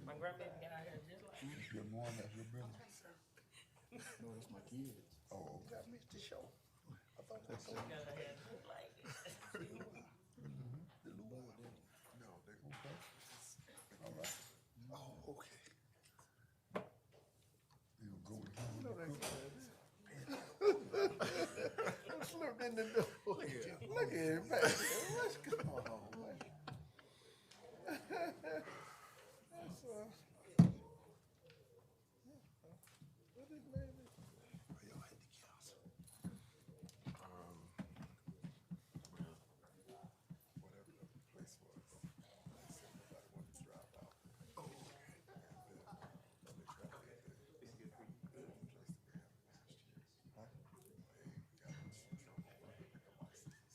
My grandbaby got here just like Your mom, that's your brother. No, that's my kids. Oh, I missed the show. I thought that's so. she got her hair just like this. The little boy. No, they okay. All right. Oh, okay. You go with him. You know that kid. Slipped in the door. Look at him, man. What's going on, man? That's what his name is? Oh, y'all had the council. Well, whatever the place was, they said nobody wanted to drive out. Oh, okay. So they tried to get the place to be having last year. Huh? Hey, we got in trouble for the liquor licenses.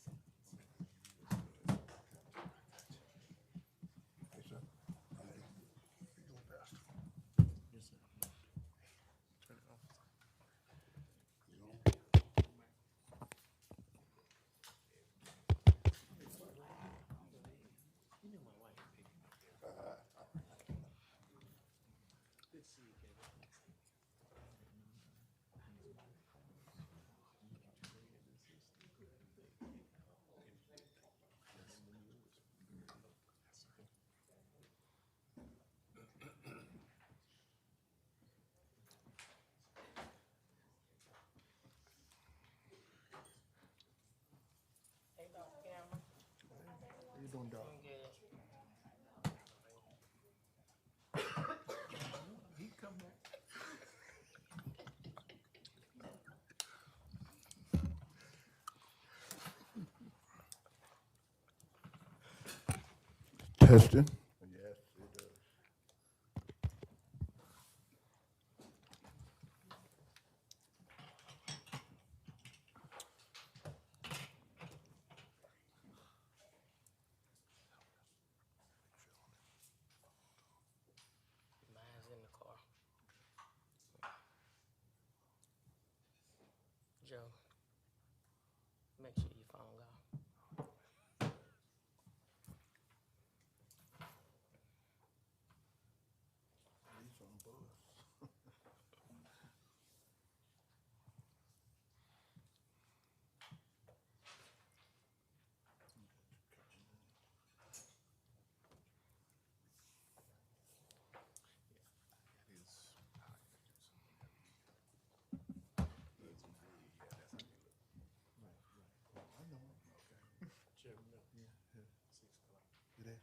Hey, sir. How you doing? You doing, Pastor? Yes, sir. Turn it off. You know? You know my wife. Good to see you, Kevin. Hey, Dr. Cameron. How you doing, Doc? Doing good. He come back. Testing. Yes, it does. Mine's in the car. Joe, make sure your phone go. He's on bus. I know. Okay. Jeremy, no. Yeah, yeah. 6 o'clock. You there?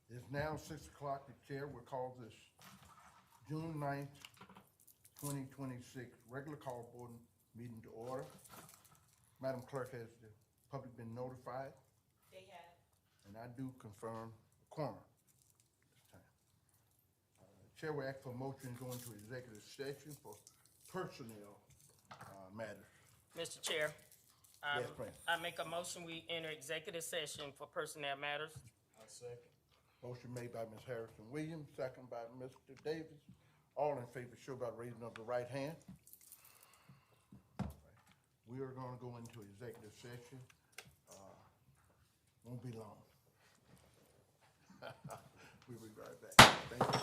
It's now 6 o'clock. The chair will call this June 9th, 2026 regular call board meeting to order. Madam Clerk, has the public been notified? They have. And I do confirm quorum this time. Chair will ask for a motion to go into executive session for personnel matters. Mr. Chair, Yes, ma'am. I make a motion, we enter executive session for personnel matters. I second. Motion made by Ms. Harrison Williams, second by Mr. Davis. All in favor, show by raising of the right hand. We are gonna go into executive session. Won't be long. We'll be right back. Thank you.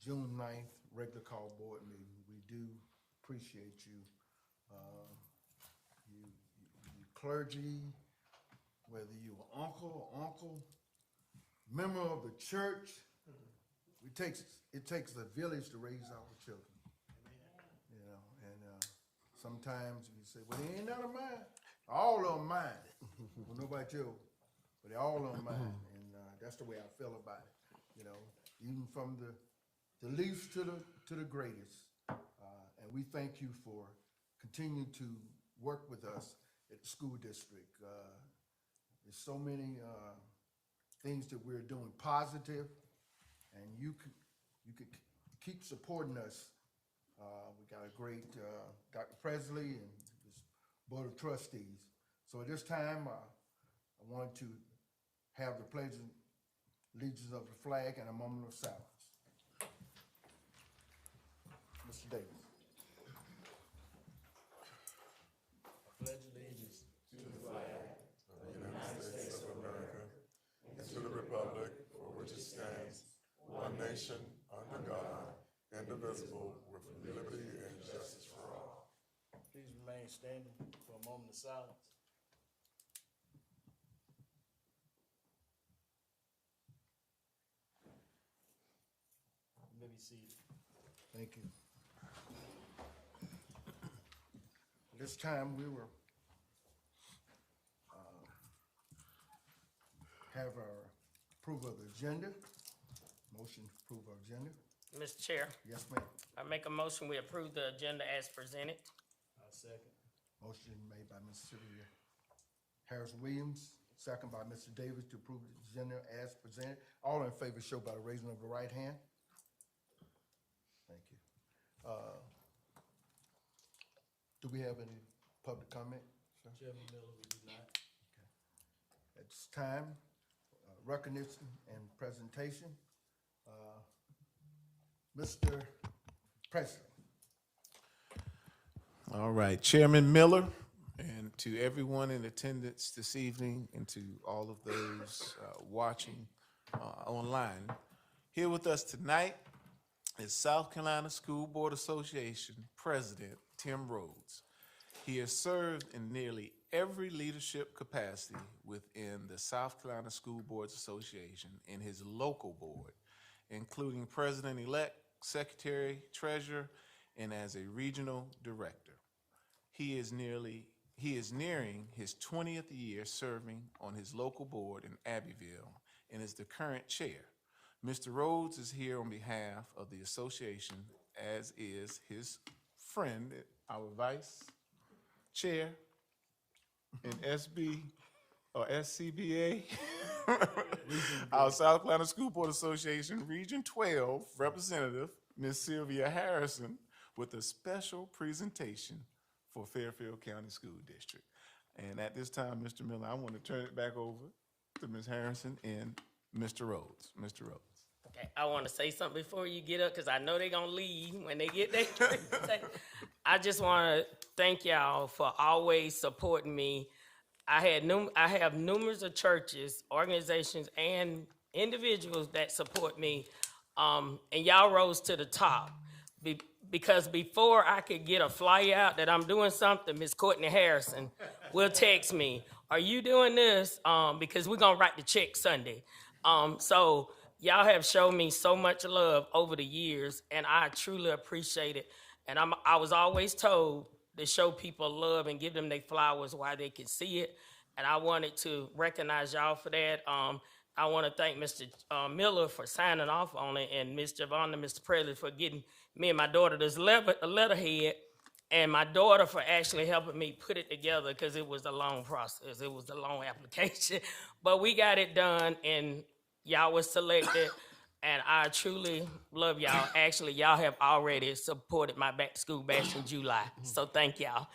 June 9th regular call board meeting. We do appreciate you. You clergy, whether you are uncle, member of the church, it takes a village to raise our children. You know, and sometimes you say, well, they ain't none of mine. All of them mine. Well, nobody you, but they all of them mine. And that's the way I feel about it. You know, even from the least to the greatest. And we thank you for continuing to work with us at the school district. There's so many things that we're doing positive, and you could keep supporting us. We got a great Dr. Presley and his board of trustees. So at this time, I want to have the pledge of allegiance of the flag and a moment of silence. Mr. Davis. Pledge allegiance To the flag of the United States of America and to the republic for which it stands, one nation, under God, indivisible, with liberty and justice for all. Please remain standing for a moment of silence. You may be seated. Thank you. This time we will have our approval of the agenda. Motion to approve our agenda. Mr. Chair, Yes, ma'am. I make a motion, we approve the agenda as presented. I'll second. Motion made by Ms. Sylvia Harris Williams, second by Mr. Davis to approve the agenda as presented. All in favor show by the raising of the right hand. Thank you. Do we have any public comment, sir? Chairman Miller, we do not. At this time, recognition and presentation. Mr. President. All right, Chairman Miller, and to everyone in attendance this evening, and to all of those watching online, here with us tonight is South Carolina School Board Association President Tim Rhodes. He has served in nearly every leadership capacity within the South Carolina School Boards Association in his local board, including President-elect, Secretary, Treasurer, and as a regional director. He is nearing his 20th year serving on his local board in Abbeville and is the current chair. Mr. Rhodes is here on behalf of the association, as is his friend, our vice chair in SCBA, our South Carolina School Board Association Region 12 representative, Ms. Sylvia Harrison, with a special presentation for Fairfield County School District. And at this time, Mr. Miller, I want to turn it back over to Ms. Harrison and Mr. Rhodes. Mr. Rhodes. Okay, I want to say something before you get up, because I know they're going to leave when they get there. I just want to thank y'all for always supporting me. I have numerous of churches, organizations, and individuals that support me, and y'all rose to the top. Because before I could get a flyer out that I'm doing something, Miss Courtney Harrison will text me, "Are you doing this?" Because we're gonna write the check Sunday. So y'all have shown me so much love over the years, and I truly appreciate it. And I was always told to show people love and give them their flowers while they can see it. And I wanted to recognize y'all for that. I want to thank Mr. Miller for signing off on it, and Ms. Javon and Mr. Presley for getting me and my daughter this letterhead, and my daughter for actually helping me put it together, because it was a long process. It was a long application. But we got it done, and y'all was selected, and I truly love y'all. Actually, y'all have already supported my back to school bash in July, so thank y'all.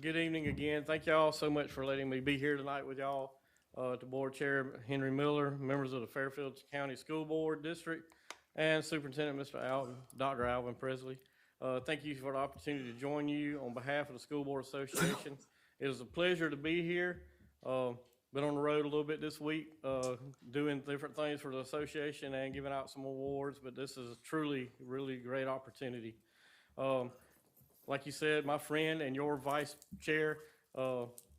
Good evening again. Thank y'all so much for letting me be here tonight with y'all. To Board Chair Henry Miller, members of the Fairfield County School Board District, and Superintendent Dr. Alvin Presley. Thank you for the opportunity to join you on behalf of the School Board Association It is a pleasure to be here. Been on the road a little bit this week, doing different things for the association and giving out some awards, but this is truly, really great opportunity. Like you said, my friend and your vice chair,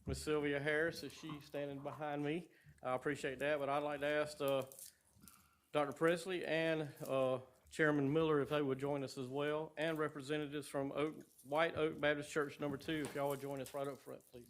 Ms. Sylvia Harris, is she standing behind me? I appreciate that, but I'd like to ask Dr. Presley and Chairman Miller if they would join us as well, and representatives from White Oak Baptist Church number 2, if y'all would join us right up front, please.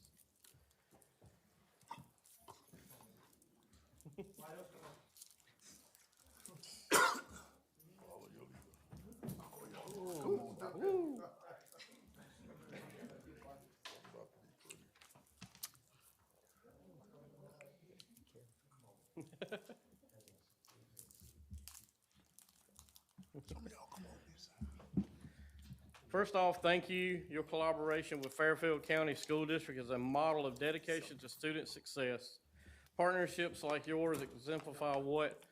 First off, thank you. Your collaboration with Fairfield County School District is a model of dedication to student success. Partnerships like yours exemplify what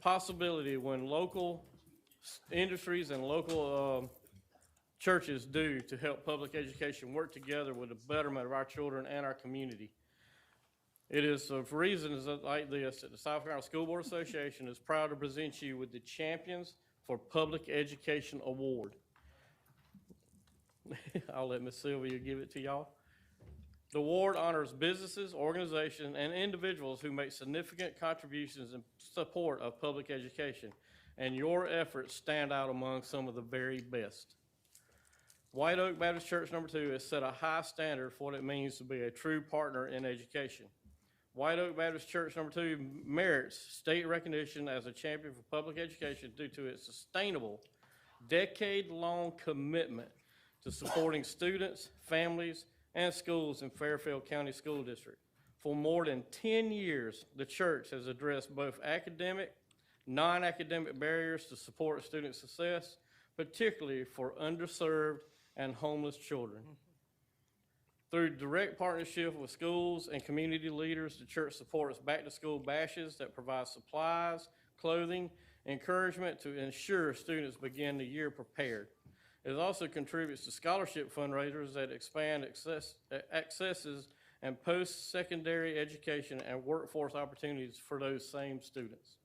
possibility when local industries and local churches do to help public education work together with the betterment of our children and our community. It is for reasons like this that the South Carolina School Board Association is proud to present you with the Champions for Public Education Award. I'll let Ms. Sylvia give it to y'all. The award honors businesses, organizations, and individuals who make significant contributions in support of public education, and your efforts stand out among some of the very best. White Oak Baptist Church number 2 has set a high standard for what it means to be a true partner in education. White Oak Baptist Church number 2 merits state recognition as a champion for public education due to its sustainable, decade-long commitment to supporting students, families, and schools in Fairfield County School District. For more than 10 years, the church has addressed both academic, non-academic barriers to support student success, particularly for underserved and homeless children. Through direct partnership with schools and community leaders, the church supports back-to-school bashes that provide supplies, clothing, encouragement to ensure students begin the year prepared. It also contributes to scholarship fundraisers that expand accesses and post-secondary education and workforce opportunities for those same students.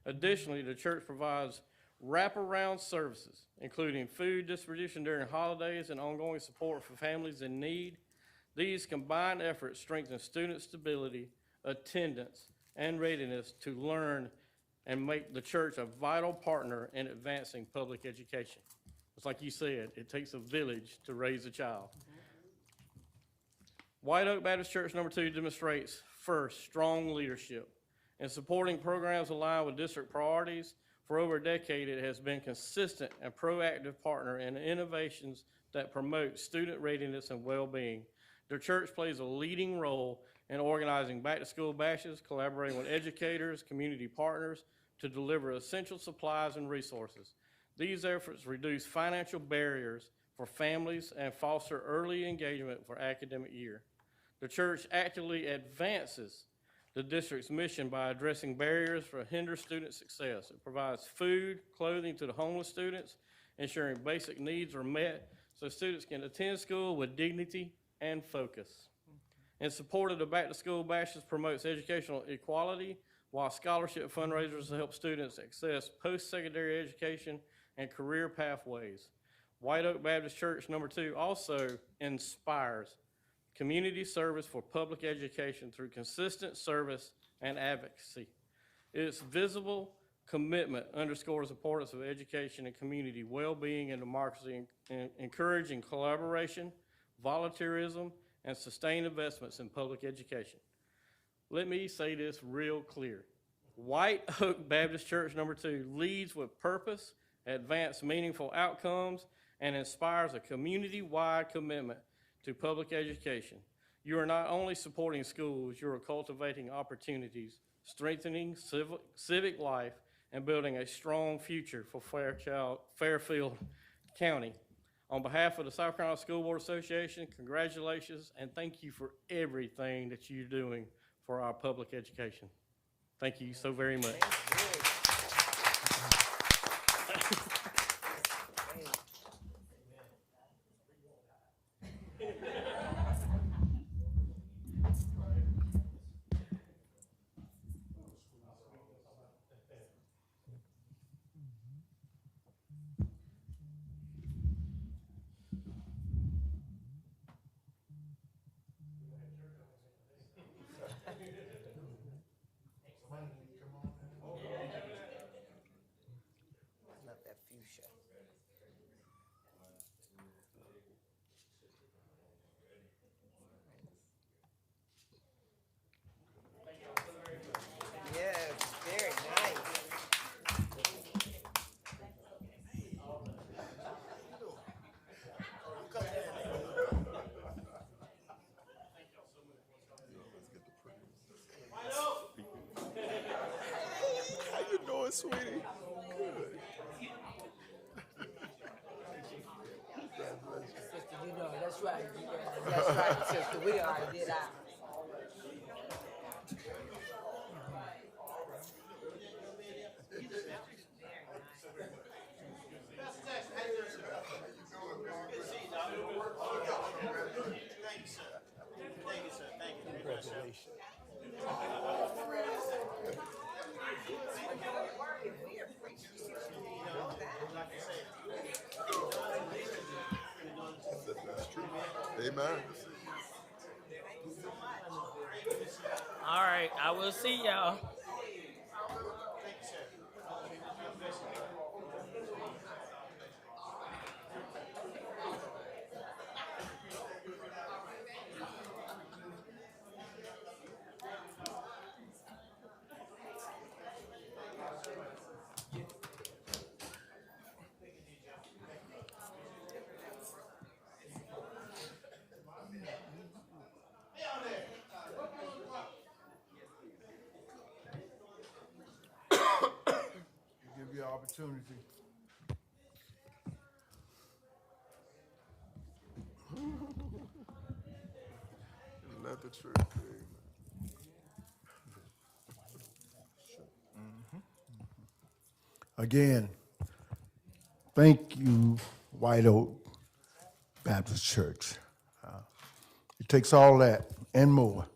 Additionally, the church provides wraparound services, including food distribution during holidays and ongoing support for families in need. These combined efforts strengthen student stability, attendance, and readiness to learn and make the church a vital partner in advancing public education. It's like you said, it takes a village to raise a child. White Oak Baptist Church number 2 demonstrates, first, strong leadership. In supporting programs aligned with district priorities, for over a decade, it has been consistent and proactive partner in innovations that promote student readiness and well-being. The church plays a leading role in organizing back-to-school bashes, collaborating with educators, community partners to deliver essential supplies and resources. These efforts reduce financial barriers for families and foster early engagement for academic year. The church actively advances the district's mission by addressing barriers for hinder student success. It provides food, clothing to the homeless students, ensuring basic needs are met so students can attend school with dignity and focus. In support of the back-to-school bashes promotes educational equality, while scholarship fundraisers help students access post-secondary education and career pathways. White Oak Baptist Church number 2 also inspires community service for public education through consistent service and advocacy. Its visible commitment underscores the importance of education and community well-being and democracy, encouraging collaboration, volunteerism, and sustained investments in public education. Let me say this real clear. White Oak Baptist Church number 2 leads with purpose, advances meaningful outcomes, and inspires a community-wide commitment to public education. You are not only supporting schools, you are cultivating opportunities, strengthening civic life, and building a strong future for Fairfield County. On behalf of the South Carolina School Board Association, congratulations and thank you for everything that you're doing for our public education. Thank you so very much. doing, sweetie? Good. Sister, you know, that's right. Yeah, that's right, sister. We already did ours. Congratulations. That's true. Amen. All right, I will see y'all. Give you an opportunity. Let the truth be. Again, thank you, White Oak Baptist Church. It takes all that and more.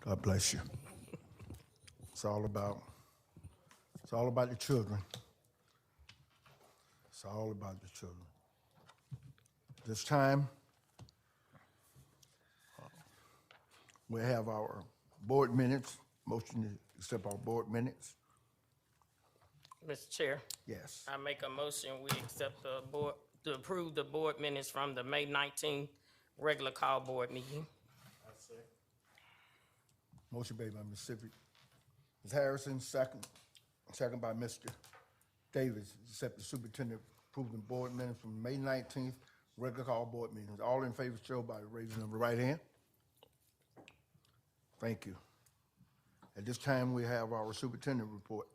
God bless you. It's all about the children. It's all about the children. This time, we have our board minutes. Motion to accept our board minutes. Mr. Chair, Yes. I make a motion, we accept the board, to approve the board minutes from the May 19th regular call board meeting. Motion made by Ms. Civic. Ms. Harrison, second. Second by Mr. Davis. Accept the superintendent approving board minutes from May 19th regular call board meetings. All in favor, show by raising of the right hand. Thank you. At this time, we have our superintendent report.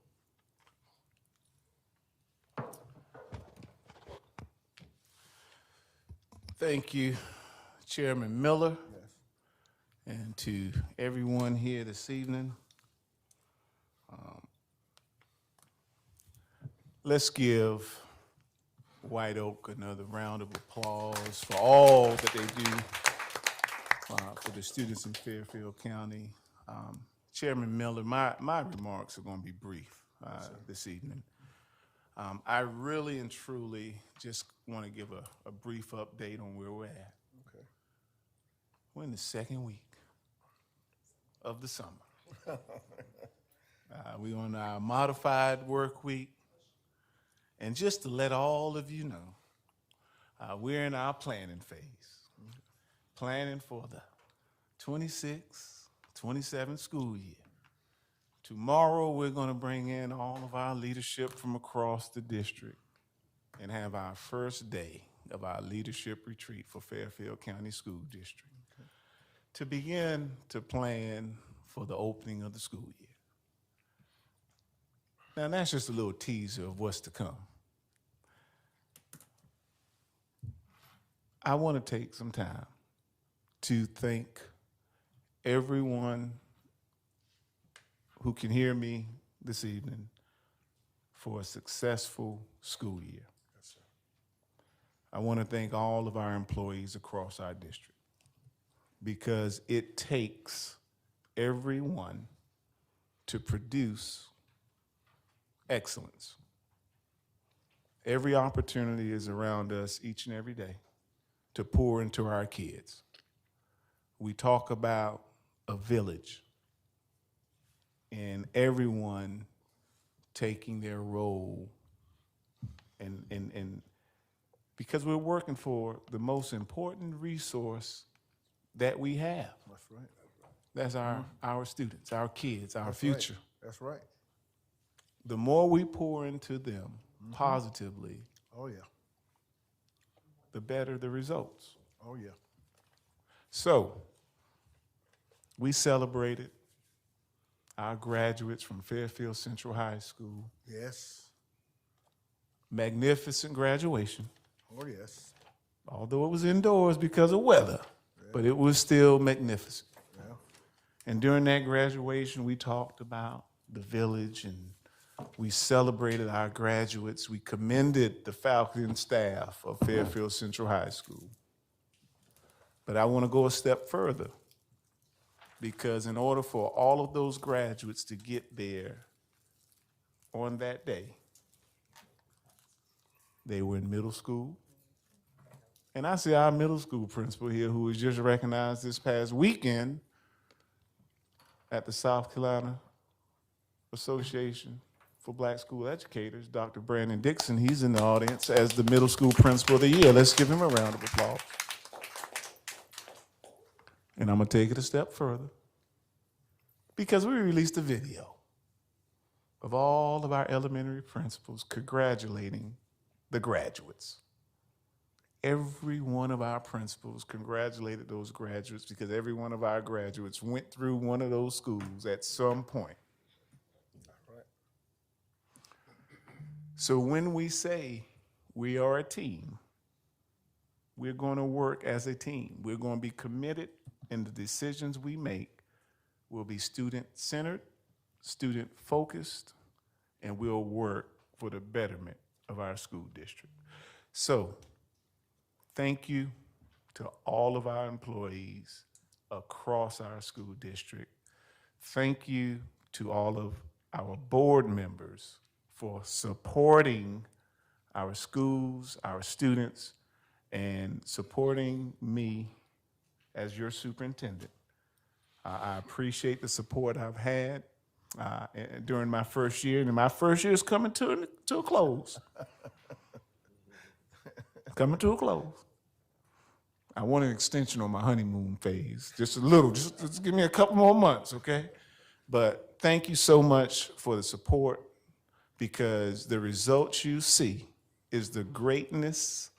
Thank you, Chairman Miller, Yes. and to everyone here this evening. Let's give White Oak another round of applause for all that they do for the students in Fairfield County. Chairman Miller, my remarks are going to be brief this evening. I really and truly just want to give a brief update on where we're at. Okay. We're in the second week of the summer. We're on our modified work week. And just to let all of you know, we're in our planning phase, planning for the 26-27 school year. Tomorrow, we're going to bring in all of our leadership from across the district and have our first day of our leadership retreat for Fairfield County School District to begin to plan for the opening of the school year. Now, that's just a little teaser of what's to come. I want to take some time to thank everyone who can hear me this evening for a successful school year. Yes, sir. I want to thank all of our employees across our district because it takes everyone to produce excellence. Every opportunity is around us each and every day to pour into our kids. We talk about a village and everyone taking their role and because we're working for the most important resource that we have. That's right. That's our students, our kids, our That's future. Right. That's right. The more we pour into them positively, Oh, yeah. the better the results. Oh, yeah. So, we celebrated our graduates from Fairfield Central High School. Yes. Magnificent graduation, Oh, yes. although it was indoors because of weather, but it was still magnificent. Yeah. And during that graduation, we talked about the village and we celebrated our graduates. We commended the faculty and staff of Fairfield Central High School. But I want to go a step further because in order for all of those graduates to get there on that day, they were in middle school. And I see our middle school principal here who was just recognized this past weekend at the South Carolina Association for Black School Educators, Dr. Brandon Dixon. He's in the audience as the middle school principal of the year. Let's give him a round of applause. And I'm gonna take it a step further because we released a video of all of our elementary principals congratulating the graduates. Every one of our principals congratulated those graduates because every one of our graduates went through one of those schools at some point. So when we say we are a team, we're going to work as a team. We're going to be committed in the decisions we make. We'll be student-centered, student-focused, and we'll work for the betterment of our school district. So thank you to all of our employees across our school district. Thank you to all of our board members for supporting our schools, our students, and supporting me as your superintendent. I appreciate the support I've had during my first year, and my first year is coming to a close. Coming to a close. I want an extension on my honeymoon phase, just a little, just give me a couple more months, okay? But thank you so much for the support because the results you see is the greatness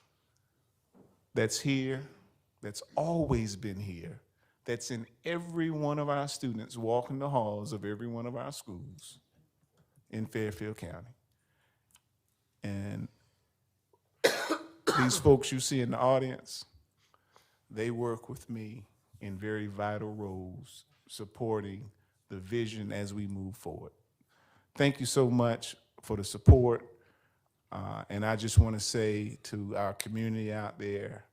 that's here, that's always been here, that's in every one of our students walking the halls of every one of our schools in Fairfield County. And these folks you see in the audience, they work with me in very vital roles, supporting the vision as we move forward. Thank you so much for the support. And I just want to say to our community out there,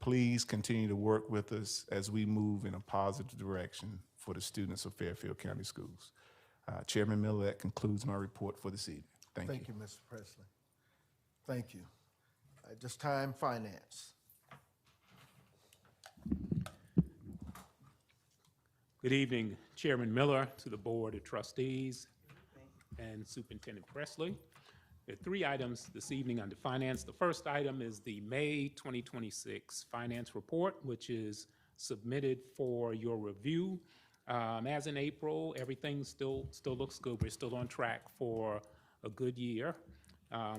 please continue to work with us as we move in a positive direction for the students of Fairfield County Schools. Chairman Miller, that concludes my report for this evening. Thank you. Thank you, Mr. Presley. Thank you. At this time, finance. Good evening, Chairman Miller, to the Board of Trustees, and Superintendent Presley. There are 3 items this evening under finance. The first item is the May 2026 finance report, which is submitted for your review. As in April, everything still looks good. We're still on track for a good year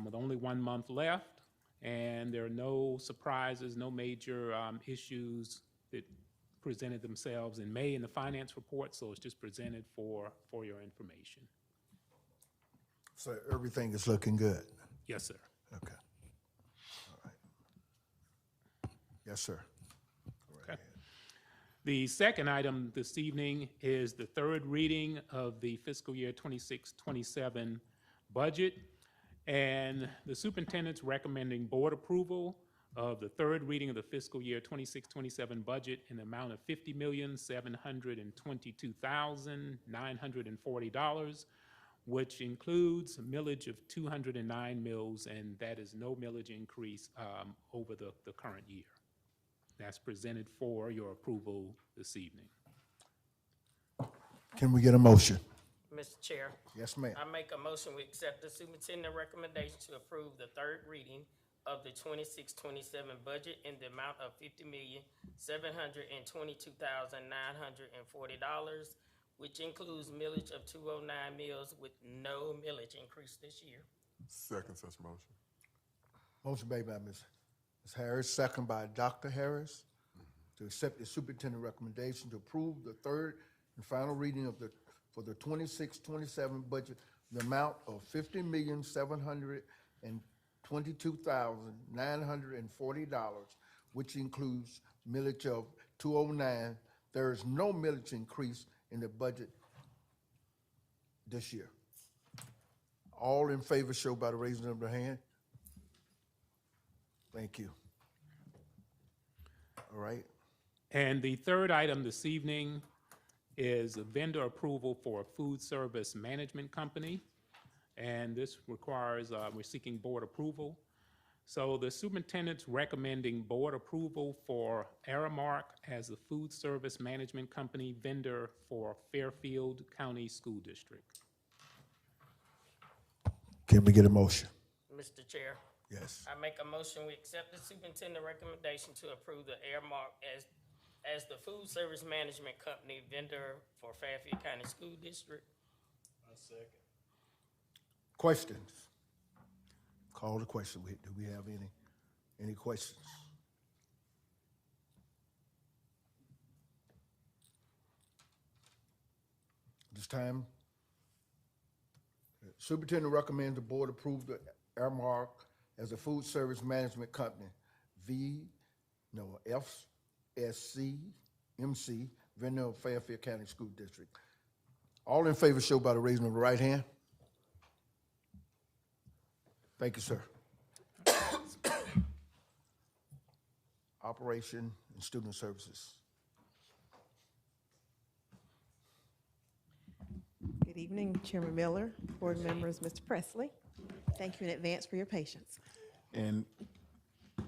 with only 1 month left, and there are no surprises, no major issues that presented themselves in May in the finance report, so it's just presented for your information. So everything is looking good? Yes, sir. Okay. All right. Yes, sir. Okay. The second item this evening is the third reading of the fiscal year 26-27 budget, and the superintendent's recommending board approval of the third reading of the fiscal year 26-27 budget in the amount of $50,722,940, which includes a millage of 209 mills, and that is no millage increase over the current year. That's presented for your approval this evening. Can we get a motion? Mr. Chair, Yes, ma'am. I make a motion we accept the superintendent recommendation to approve the third reading of the 26-27 budget in the amount of $50,722,940, which includes millage of 209 mills with no millage increase this year. Second such motion. Motion made by Ms. Harris, second by Dr. Harris, to accept the superintendent recommendation to approve the third and final reading of the for the 26-27 budget, the amount of $50,722,940, which includes millage of 209. There is no millage increase in the budget this year. All in favor show by the raising of their hand. Thank you. All right. And the third item this evening is a vendor approval for a food service management company. And this requires, we're seeking board approval. So the superintendent's recommending board approval for Aramark as a food service management company vendor for Fairfield County School District. Can we get a motion? Mr. Chair, Yes. I make a motion, we accept the superintendent recommendation to approve the Airmark as the food service management company vendor for Fairfield County School District. I second. Questions? Call the question. Do we have any questions? This time, superintendent recommends the board approve the Airmark as a food service management company, FSC-MC, vendor of Fairfield County School District. All in favor show by the raising of the right hand. Thank you, sir. Operation and Student Services. Good evening, Chairman Miller, board members, Mr. Presley. Thank you in advance for your patience. And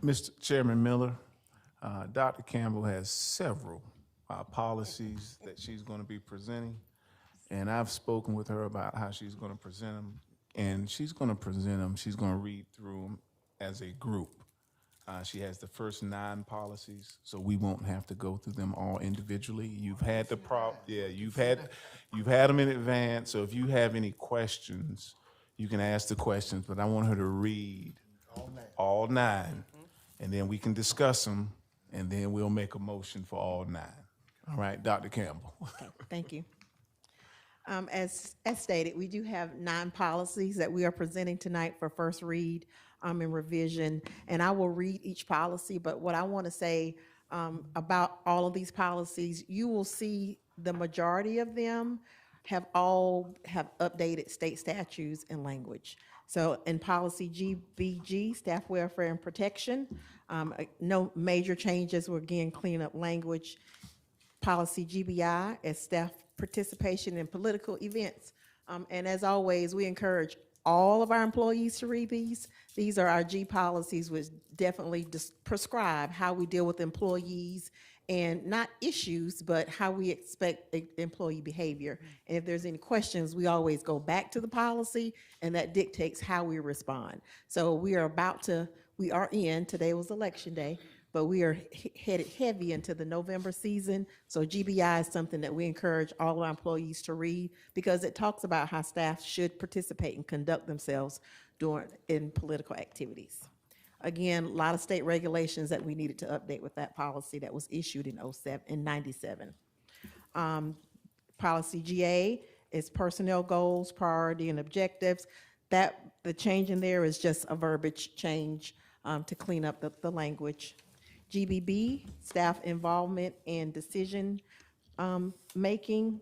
Mr. Chairman Miller, Dr. Campbell has several policies that she's going to be presenting. And I've spoken with her about how she's going to present them. And she's going to present them, she's going to read through them as a group. She has the first 9 policies, so we won't have to go through them all individually. You've had the you've had them in advance, so if you have any questions, you can ask the questions, but I want her to read all 9, and then we can discuss them, and then we'll make a motion for all 9. All right, Dr. Campbell. Okay, thank you. As stated, we do have 9 policies that we are presenting tonight for first read and revision, and I will read each policy, but what I want to say about all of these policies, you will see the majority of them have updated state statutes and language. So in policy GBG, staff welfare and protection, no major changes. We're again cleaning up language. Policy GBI is staff participation in political events. And as always, we encourage all of our employees to read these. These are our G policies, which definitely prescribe how we deal with employees and not issues, but how we expect employee behavior. And if there's any questions, we always go back to the policy, and that dictates how we respond. So today was election day, but we are headed heavy into the November season. So GBI is something that we encourage all our employees to read because it talks about how staff should participate and conduct themselves in political activities. Again, a lot of state regulations that we needed to update with that policy that was issued in 97. Policy GA is personnel goals, priority, and objectives. The change in there is just a verbiage change to clean up the language. GBB, staff involvement and decision making.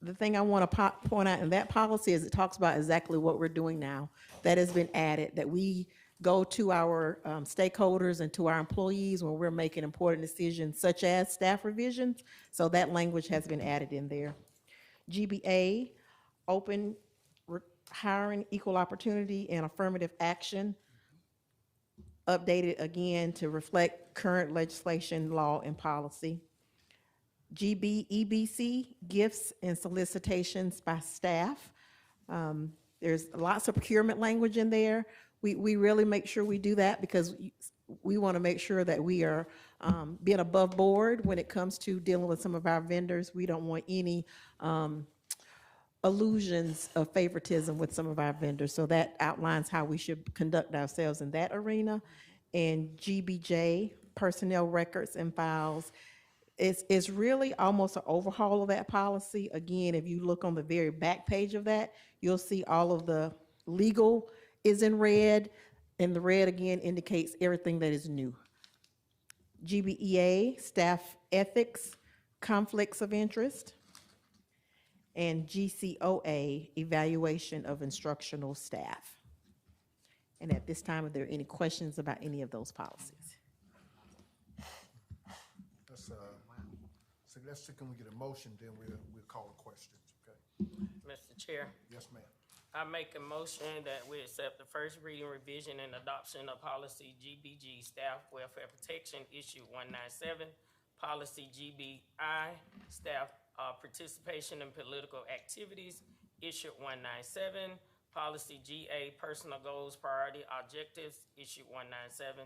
The thing I want to point out in that policy is it talks about exactly what we're doing now. That has been added, that we go to our stakeholders and to our employees when we're making important decisions such as staff revisions. So that language has been added in there. GBA, open hiring, equal opportunity, and affirmative action. Updated again to reflect current legislation, law, and policy. EBC, gifts and solicitations by staff. There's lots of procurement language in there. We really make sure we do that because we want to make sure that we are being above board when it comes to dealing with some of our vendors. We don't want any illusions of favoritism with some of our vendors. So that outlines how we should conduct ourselves in that arena. And GBJ, personnel records and files. It's really almost an overhaul of that policy. Again, if you look on the very back page of that, you'll see all of the legal is in red, and the red again indicates everything that is new. GBEA, staff ethics, conflicts of interest, and GCOA, evaluation of instructional staff. And at this time, are there any questions about any of those policies? So let's see, can we get a motion, then we'll call the questions, okay? Mr. Chair, Yes, ma'am. I make a motion that we accept the first reading, revision, and adoption of policy GBG, Staff Welfare Protection, issue 197, policy GBI, staff participation in political activities, issue 197, policy GA, personal goals, priority objectives, issue 197,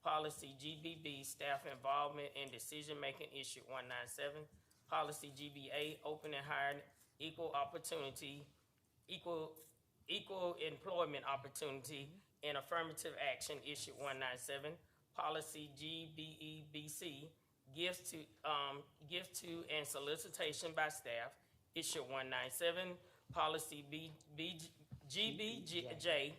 policy GBB, staff involvement in decision-making, issue 197, policy GBA, open and hiring, equal opportunity, equal employment opportunity and affirmative action, issue 197, policy GBEBC, gifts to and solicitation by staff, issue 197, policy GBJ,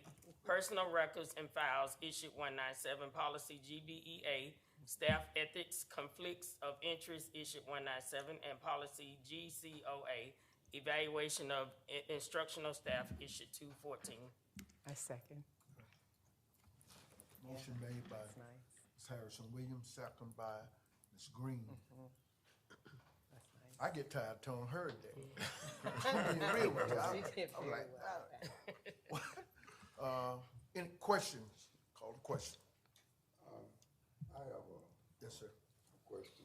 personal records and files, issue 197, policy GBEA, staff ethics, conflicts of interest, issue 197, and policy GCOA, evaluation of instructional staff, issue 214. I second. Motion made by That's nice. Ms. Harrison Williams, second by Ms. Green. That's nice. I get tired of telling her that. I'm being real with you. She did I'm very like, well. any questions? Call the question. I have Yes, sir. a question.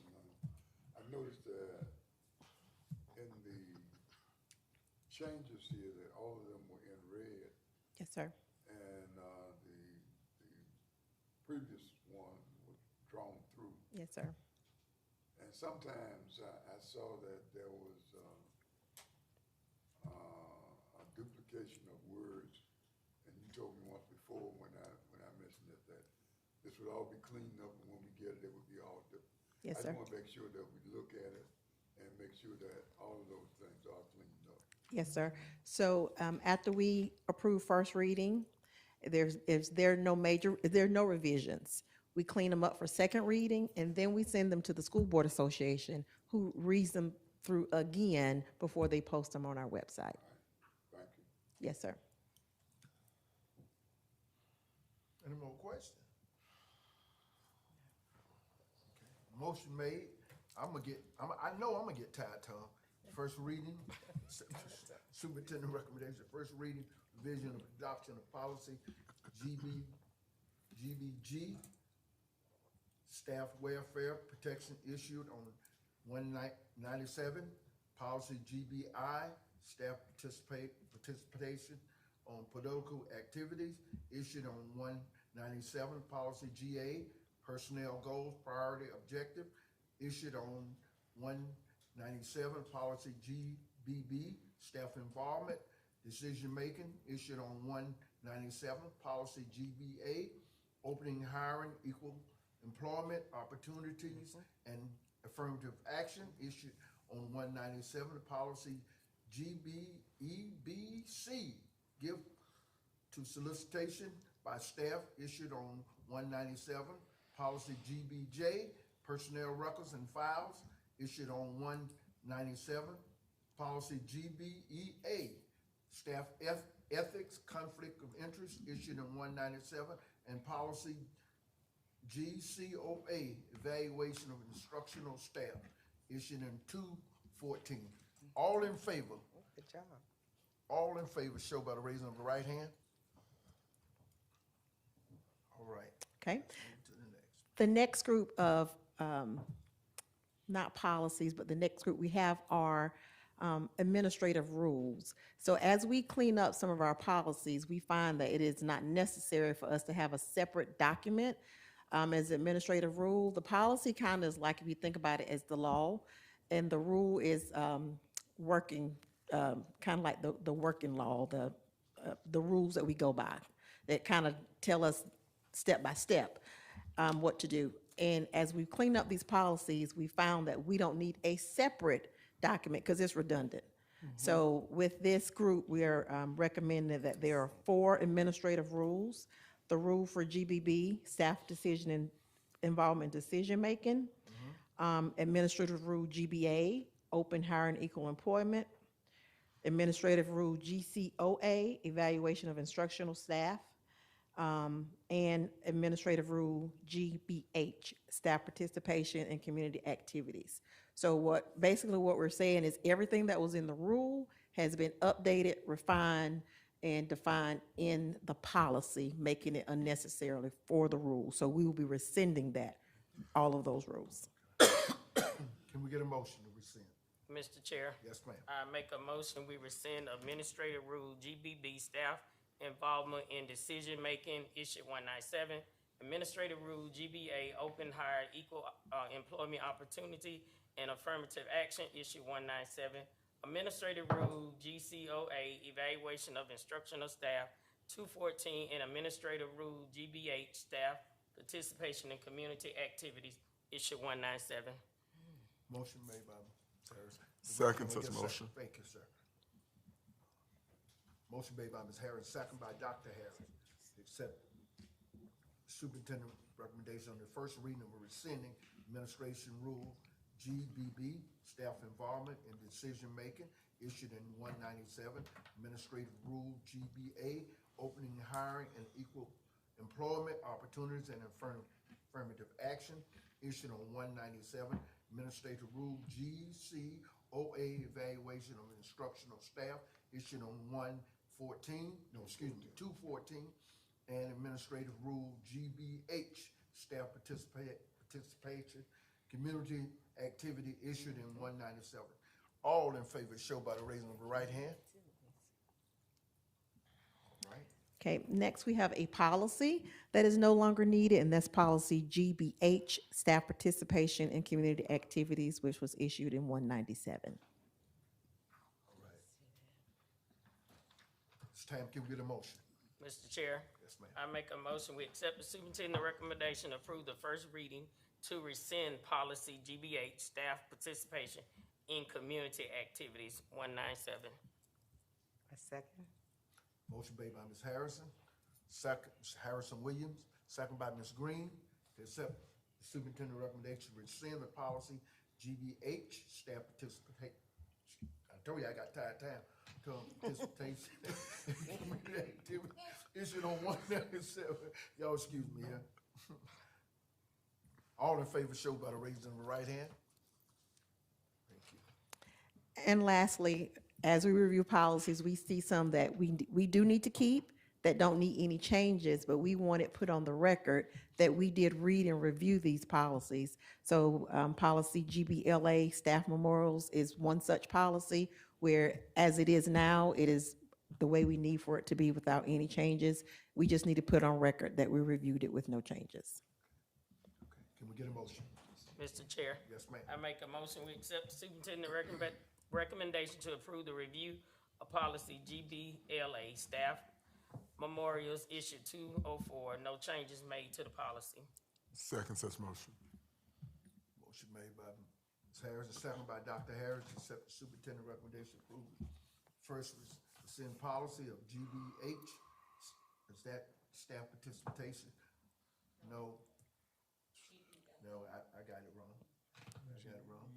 I noticed that in the changes here, that all of them were in red, Yes, sir. and the previous one was drawn through. Yes, sir. And sometimes I saw that there was a duplication of words, and you told me once before when I mentioned it that this would all be cleaned up, and when we get it, it would be all different. Yes, I sir. just want to make sure that we look at it and make sure that all of those things are cleaned up. Yes, sir. So after we approve first reading, there are no revisions. We clean them up for second reading, and then we send them to the School Board Association, who reads them through again before they post them on our website. Thank you. Yes, sir. Any more questions? Okay. Motion made. I know I'm gonna get tired, Tom. First reading, superintendent recommendation, first reading, revision of adoption of policy, GBG, staff welfare protection issued on 197, policy GBI, staff participation on political activities, issued on 197, policy GA, personnel goals, priority objective, issued on 197, policy GBB, staff involvement, decision-making, issued on 197, policy GBA, opening, hiring, equal employment opportunities, and affirmative action, issued on 197, policy GBEBC, give to solicitation by staff, issued on 197, policy GBJ, personnel records and files, issued on 197, policy GBEA, staff ethics, conflict of interest, issued in 197, and policy GCOA, evaluation of instructional staff, issued in 214. All in favor? Good job. All in favor, show by the raising of the right hand. All right, Okay. move to the next. The next group of, not policies, but the next group we have are administrative rules. So as we clean up some of our policies, we find that it is not necessary for us to have a separate document as administrative rule. The policy kind of is like, if you think about it, as the law, and the rule is working, kind of like the working law, the rules that we go by, that kind of tell us step by step what to do. And as we clean up these policies, we found that we don't need a separate document because it's redundant. So with this group, we are recommending that there are 4 administrative rules. The rule for GBB, staff decision and involvement decision-making. Administrative rule GBA, open hiring, equal employment. Administrative rule GCOA, evaluation of instructional staff. And administrative rule GBH, staff participation in community activities. So basically what we're saying is everything that was in the rule has been updated, refined, and defined in the policy, making it unnecessarily for the rule. So we will be rescinding that, all of those rules. Can we get a motion to rescind? Mr. Chair, Yes, ma'am. I make a motion, we rescind Administrative Rule GBB, staff involvement in decision-making, issue 197. Administrative Rule GBA, open hire, equal employment opportunity, and affirmative action, issue 197. Administrative Rule GCOA, evaluation of instructional staff, 214, and Administrative Rule GBH, staff participation in community activities, issue 197. Motion made by Ms. Harrison. Second Can we such get a motion. second? Thank you, sir. Motion made by Ms. Harris, second by Dr. Harris. Accept superintendent recommendation on the first reading of rescinding administration rule GBB, staff involvement in decision-making, issued in 197. Administrative rule GBA, opening, hiring, and equal employment opportunities and affirmative action, issued on 197. Administrative rule GCOA, evaluation of instructional staff, issued on 214, and administrative rule GBH, staff participation, community activity, issued in 197. All in favor show by the raising of the right hand. All right. Okay, next we have a policy that is no longer needed, and that's policy GBH, staff participation in community activities, which was issued in 197. It's time, can we get a motion? Mr. Chair, Yes, ma'am. I make a motion, we accept the superintendent recommendation to approve the first reading to rescind policy GBH, staff participation in community activities, 197. A second. Motion made by Ms. Harrison, second, Ms. Harrison Williams, second by Ms. Green, to accept the superintendent recommendation to rescind the policy GBH, staff participate. I told you I got tired of time. Participation in community activity, issued on 197. Y'all excuse me here. All in favor show by the raising of the right hand. Thank you. And lastly, as we review policies, we see some that we do need to keep, that don't need any changes, but we want it put on the record that we did read and review these policies. So policy GBLA, staff memorials, is one such policy where, as it is now, it is the way we need for it to be without any changes. We just need to put on record that we reviewed it with no changes. Okay, can we get a motion? Mr. Chair, Yes, ma'am. I make a motion, we accept the superintendent recommendation to approve the review of policy GBLA, staff memorials, issue 204, no changes made to the policy. Second such motion. Motion made by Ms. Harris, second by Dr. Harris, to accept the superintendent recommendation to approve first rescind policy of GBH. Is that staff participation? No. No, I got it wrong. I got it wrong.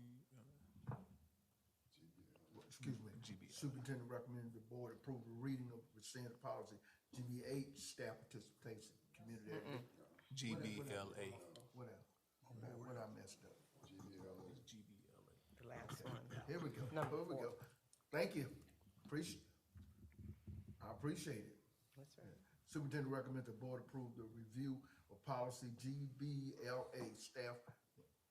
Excuse me. Superintendent recommended the board approve the reading of rescind policy GBH, staff participation, community activity. GBLA. What else? What I messed up? The last one. Here we go. Number Here we 4. go. Thank you. I appreciate it. That's right. Superintendent recommends the board approve the review of policy GBLA, staff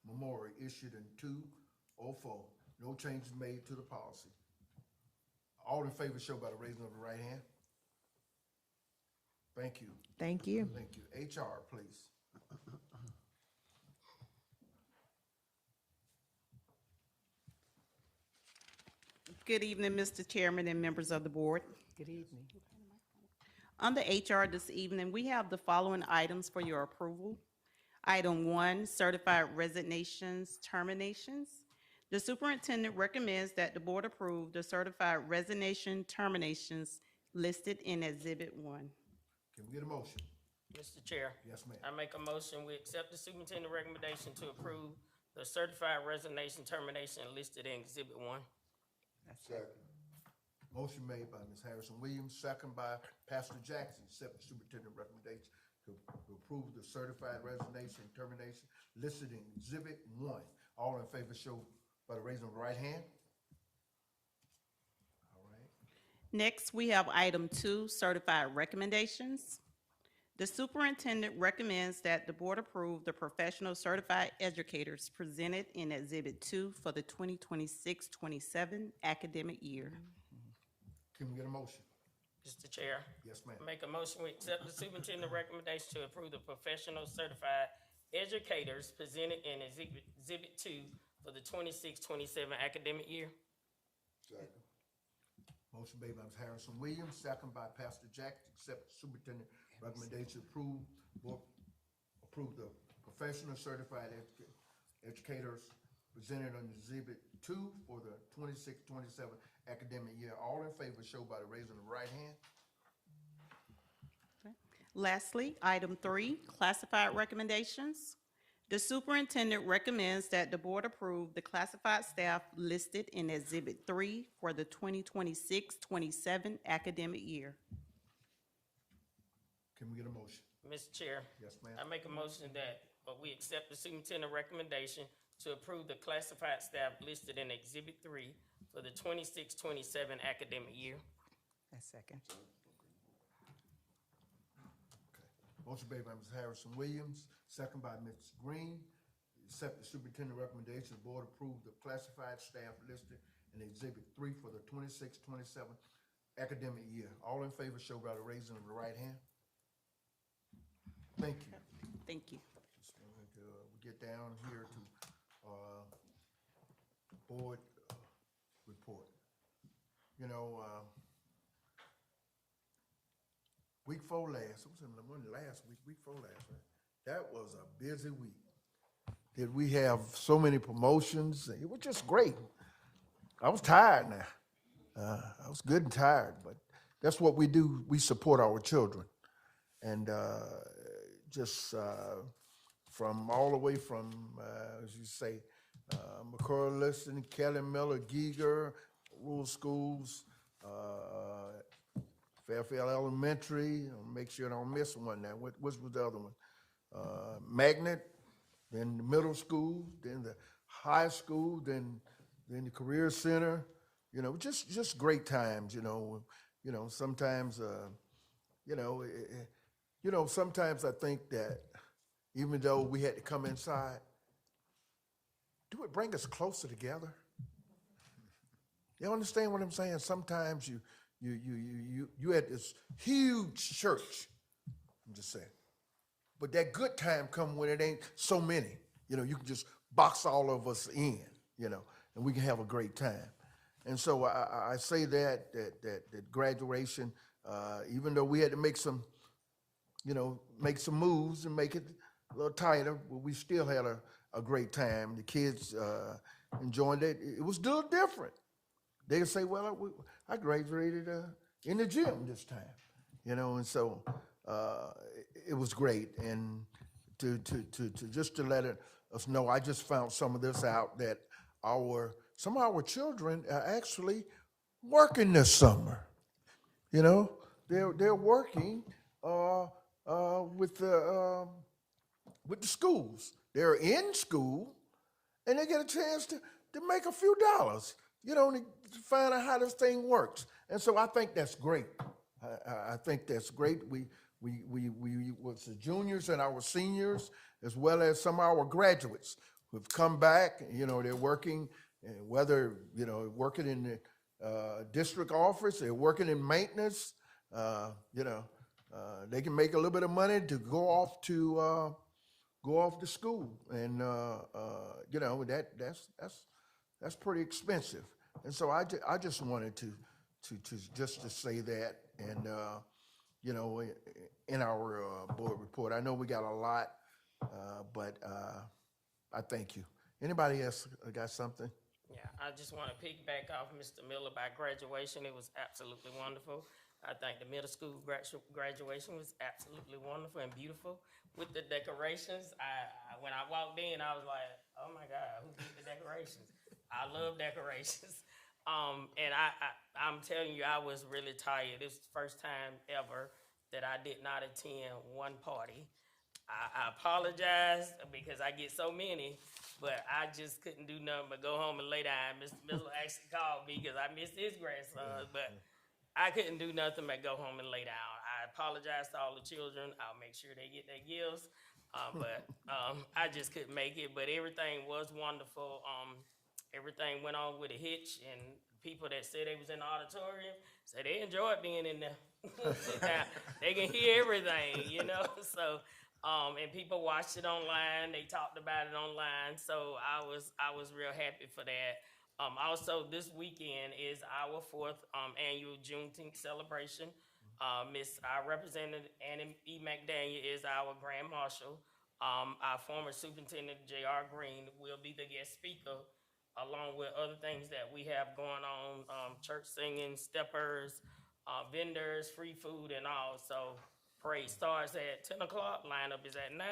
memorial, issued in 204. No changes made to the policy. All in favor show by the raising of the right hand. Thank you. Thank you. Thank you. HR, please. Good evening, Mr. Chairman and members of the board. Good evening. Under HR this evening, we have the following items for your approval. Item 1, certified resignations, terminations. The superintendent recommends that the board approve the certified resignation terminations listed in Exhibit 1. Can we get a motion? Mr. Chair. Yes, ma'am. I make a motion, we accept the superintendent recommendation to approve the certified resignation termination listed in Exhibit 1. Second. Motion made by Ms. Harrison Williams, second by Pastor Jackson, accept the superintendent recommendation to approve the certified resignation and termination listed in Exhibit 1. All in favor show by the raising of the right hand. All right. Next, we have item 2, certified recommendations. The superintendent recommends that the board approve the professional certified educators presented in Exhibit 2 for the 2026-27 academic year. Can we get a motion? Mr. Chair. Yes, ma'am. I make a motion, we accept the superintendent recommendation to approve the professional certified educators presented in Exhibit 2 for the 26-27 academic year. Second. Motion made by Ms. Harrison Williams, second by Pastor Jackson, accept the superintendent recommendation, approve the professional certified educators presented on Exhibit 2 for the 26-27 academic year. All in favor show by the raising of the right hand. Lastly, item 3, classified recommendations. The superintendent recommends that the board approve the classified staff listed in Exhibit 3 for the 2026-27 academic year. Can we get a motion? Mr. Chair. Yes, ma'am. I make a motion that we accept the superintendent recommendation to approve the classified staff listed in Exhibit 3 for the 26-27 academic year. A second. Motion made by Ms. Harrison Williams, second by Ms. Green. Accept the superintendent recommendation, the board approve the classified staff listed in Exhibit 3 for the 26-27 academic year. All in favor show by the raising of the right hand. Thank you. Thank you. We get down here to board report. You know, week 4 last, it was last week, week 4 last, right? That was a busy week. Did we have so many promotions? It was just great. I was tired now. I was good and tired, but that's what we do. We support our children. And just from all the way from, as you say, McCurry Liston, Kelly Miller, Giger, rural schools, Fairfield Elementary, make sure I don't miss one now. What was the other one? Magnet, then the middle school, then the high school, then the career center. You know, just great times. You know, sometimes, sometimes I think that even though we had to come inside, do it bring us closer together? You understand what I'm saying? Sometimes you had this huge church, I'm just saying. But that good time come when it ain't so many. You know, you can just box all of us in, and we can have a great time. And so I say that graduation, even though we had to make some moves and make it a little tighter, but we still had a great time. The kids enjoyed it. It was a little different. They would say, well, I graduated in the gym this time, and so it was great. And to let us know, I just found some of this out, that some of our children are actually working this summer. They're working with the schools. They're in school, and they get a chance to make a few dollars, to find out how this thing works. And so I think that's great. I think that's great. We with the juniors and our seniors, as well as some of our graduates who've come back. They're working, whether working in the district office, they're working in maintenance. They can make a little bit of money to go off to school, and that's pretty expensive. And so I just wanted to say that, and in our board report, I know we got a lot But I thank you. Anybody else got something? Yeah, I just want to piggyback off Mr. Miller by graduation. It was absolutely wonderful. I think the middle school graduation was absolutely wonderful and beautiful with the decorations. When I walked in, I was like, oh my God, who did the decorations? I love decorations. And I'm telling you, I was really tired. This was the first time ever that I did not attend one party. I apologize because I get so many, but I just couldn't do nothing but go home and lay down. Mr. Miller actually called me because I missed his grandson, but I couldn't do nothing but go home and lay down. I apologize to all the children. I'll make sure they get their gifts, but I just couldn't make it. But everything was wonderful. Everything went on with a hitch, and people that said they was in the auditorium said they enjoyed being in there. Sit down. They can hear everything, you know. So, and people watched it online. They talked about it online. So I was real happy for that. Also, this weekend is our fourth annual Juneteenth celebration. Our representative Annie E. McDaniel is our Grand Marshal. Our former Superintendent J.R. Green will be the guest speaker, along with other things that we have going on, church singing, steppers, vendors, free food, and all. So parade starts at 10 o'clock, lineup is at 9.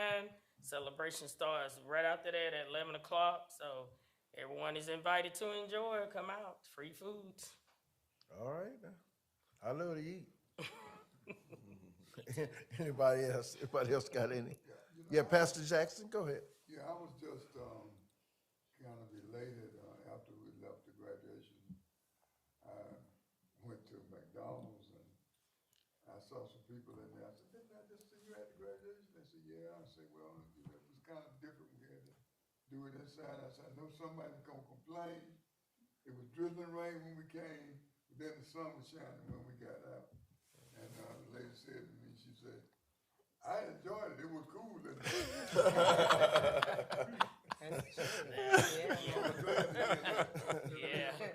Celebration starts right after that at 11 o'clock. So everyone is invited to enjoy. Come out, free foods. All right. I love to eat. Anybody else? Anybody else got any? Yeah, Pastor Jackson, go ahead. Yeah, I was just kind of elated after we left the graduation. I went to McDonald's and I saw some people in there. I said, didn't I just see you at the graduation? They said, yeah. I said, well, you know, it was kind of different. We had to do it inside. I said, I know somebody's going to complain. It was drizzling rain when we came, but then the sun was shining when we got out. And the lady said to me, she said, I enjoyed it. It was cool. Yeah.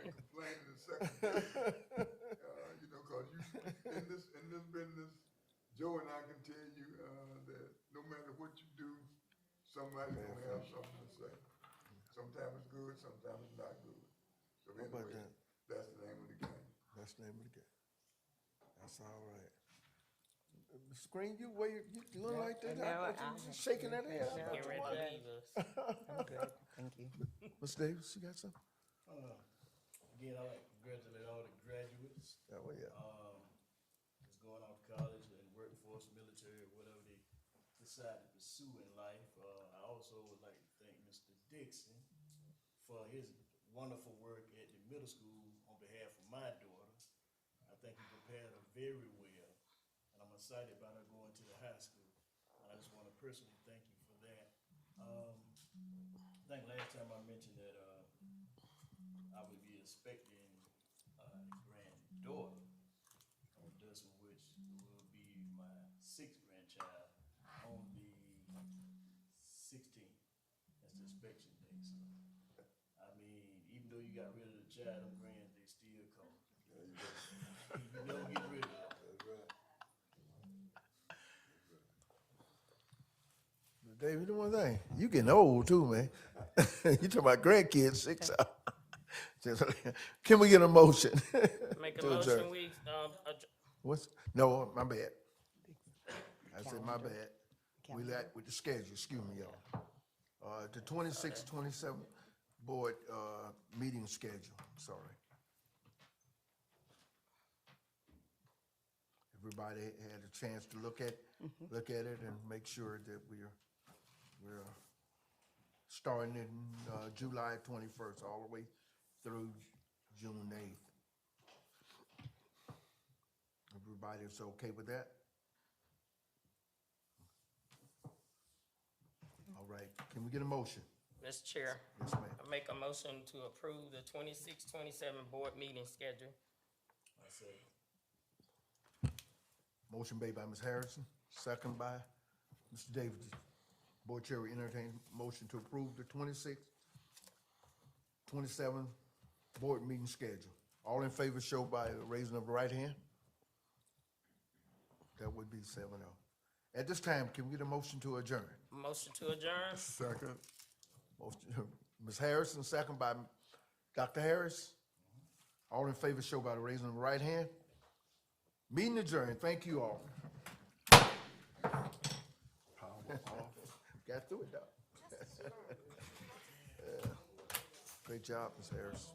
Complaining the second day. You know, cause in this business, Joe and I can tell you that no matter what you do, somebody's gonna have something to say. Sometimes it's good, sometimes it's not good. So anyway, that's the name of the game. That's the name of the game. That's all right. Mr. Green, you look like that. I thought you was shaking that head. Get ready to leave us. I'm good, thank you. Mr. Davis, you got something? Again, I'd like to congratulate all the graduates. Oh, yeah. That's going off to college and workforce, military, whatever they decide to pursue in life. I also would like to thank Mr. Dixon for his wonderful work at the middle school on behalf of my daughter. I think he prepared her very well, and I'm excited about her going to the high school. And I just want to personally thank you for that. I think last time I mentioned that I would be expecting a granddaughter, this which will be my 6th grandchild on the 16th. That's the inspection day. So, I mean, even though you got rid of the child, them grands, they still come. You never get rid of them. Dave, you know one thing? You getting old too, man. You talking about grandkids, 6 hours. Can we get a motion? Make a to motion, adjourn? we, What's, no, my bad. I said my bad. We let, with the schedule, excuse me, y'all. The 26, 27 board, meeting schedule, sorry. Everybody had a chance to look at it and make sure that we're starting in, July 21st, all the way through June 8th. Everybody's okay with that? All right, can we get a motion? Mr. Chair, Yes, ma'am. I make a motion to approve the 26-27 board meeting schedule. I say, Motion made by Ms. Harrison, second by Mr. Davis. Board Chair will entertain motion to approve the 26, 27 board meeting schedule. All in favor show by raising of the right hand. That would be 7-0. At this time, can we get a motion to adjourn? Motion to adjourn? Second. Motion, Ms. Harrison, second by Dr. Harris. All in favor, show by the raising of the right hand. Meeting adjourned. Thank you all. Got through it, though. Yeah. Great job, Ms. Harris.